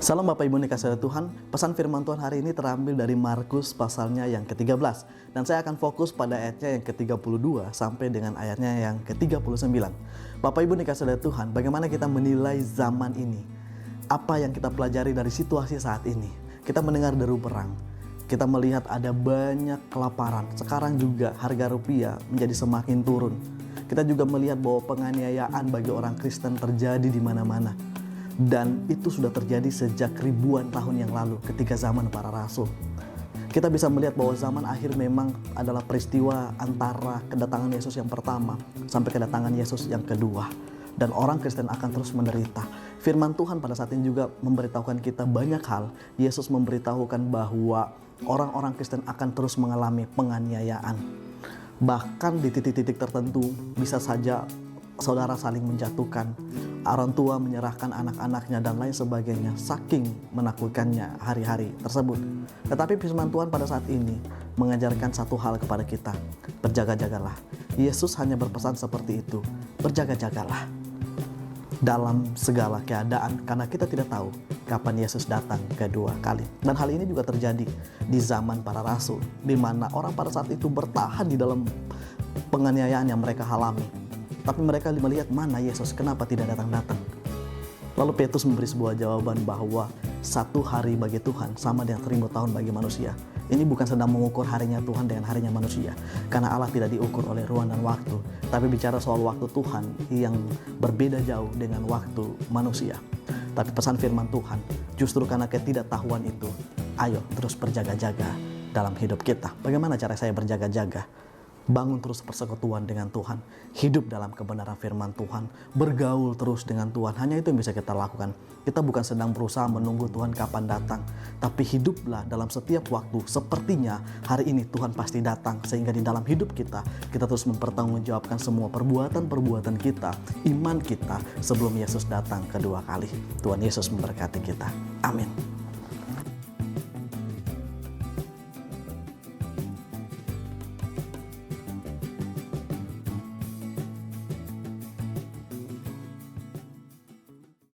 Salam Bapak Ibu dikasihi Tuhan. Pesan firman Tuhan hari ini terambil dari Markus pasalnya yang ke-13. Dan saya akan fokus pada ayatnya yang ke-32 sampai dengan ayatnya yang ke-39. Bapak Ibu dikasihi Tuhan, bagaimana kita menilai zaman ini? Apa yang kita pelajari dari situasi saat ini? Kita mendengar deru perang. Kita melihat ada banyak kelaparan. Sekarang juga harga rupiah menjadi semakin turun. Kita juga melihat bahwa penganiayaan bagi orang Kristen terjadi di mana-mana. Dan itu sudah terjadi sejak ribuan tahun yang lalu ketika zaman para rasul. Kita bisa melihat bahwa zaman akhir memang adalah peristiwa antara kedatangan Yesus yang pertama sampai kedatangan Yesus yang kedua. Dan orang Kristen akan terus menderita. Firman Tuhan pada saat ini juga memberitahukan kita banyak hal. Yesus memberitahukan bahwa orang-orang Kristen akan terus mengalami penganiayaan. Bahkan di titik-titik tertentu bisa saja saudara saling menjatuhkan, orang tua menyerahkan anak-anaknya dan lain sebagainya, saking menakutkannya hari-hari tersebut. Tetapi firman Tuhan pada saat ini mengajarkan satu hal kepada kita, berjaga-jagalah. Yesus hanya berpesan seperti itu, berjaga-jagalah dalam segala keadaan, karena kita tidak tahu kapan Yesus datang kedua kali. Dan hal ini juga terjadi di zaman para rasul, di mana orang pada saat itu bertahan di dalam penganiayaan yang mereka alami. Tapi mereka melihat mana Yesus, kenapa tidak datang-datang. Lalu Petrus memberi sebuah jawaban bahwa satu hari bagi Tuhan sama dengan 1000 tahun bagi manusia. Ini bukan sedang mengukur harinya Tuhan dengan harinya manusia. Karena Allah tidak diukur oleh ruang dan waktu. Tapi bicara soal waktu Tuhan yang berbeda jauh dengan waktu manusia. Tapi pesan firman Tuhan, justru karena ketidaktahuan itu, ayo terus berjaga-jaga dalam hidup kita. Bagaimana cara saya berjaga-jaga? Bangun terus persekutuan dengan Tuhan, hidup dalam kebenaran firman Tuhan, bergaul terus dengan Tuhan. Hanya itu yang bisa kita lakukan. Kita bukan sedang berusaha menunggu Tuhan kapan datang, tapi hiduplah dalam setiap waktu. Sepertinya hari ini Tuhan pasti datang, sehingga di dalam hidup kita terus mempertanggungjawabkan semua perbuatan-perbuatan kita, iman kita sebelum Yesus datang kedua kali. Tuhan Yesus memberkati kita. Amin.